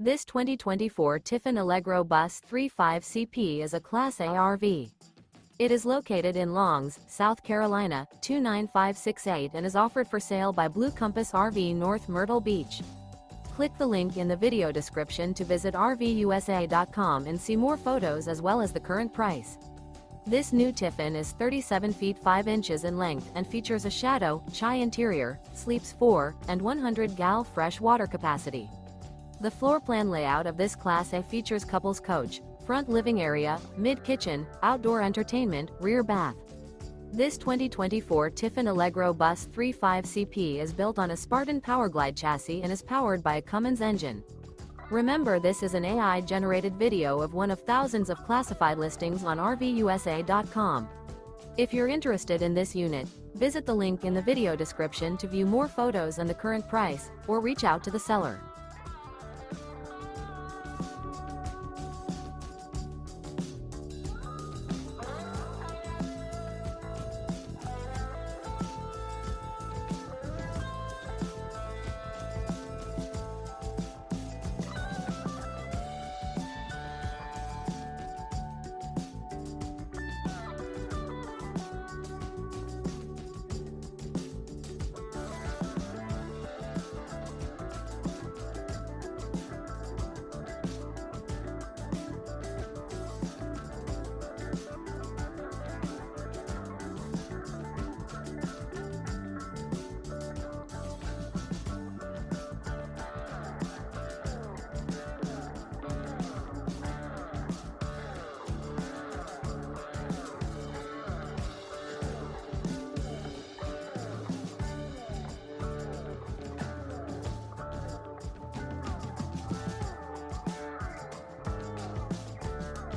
This 2024 Tiffin Allegro Bus 35CP is a Class A RV. It is located in Longs, South Carolina, 29568 and is offered for sale by Blue Compass RV North Myrtle Beach. Click the link in the video description to visit RVUSA.com and see more photos as well as the current price. This new Tiffin is 37 feet 5 inches in length and features a shadow, chai interior, sleeps 4, and 100 gal fresh water capacity. The floor plan layout of this Class A features couples coach, front living area, mid-kitchen, outdoor entertainment, rear bath. This 2024 Tiffin Allegro Bus 35CP is built on a Spartan Powerglide chassis and is powered by a Cummins engine. Remember, this is an AI-generated video of one of thousands of classified listings on RVUSA.com. If you're interested in this unit, visit the link in the video description to view more photos and the current price, or reach out to the seller.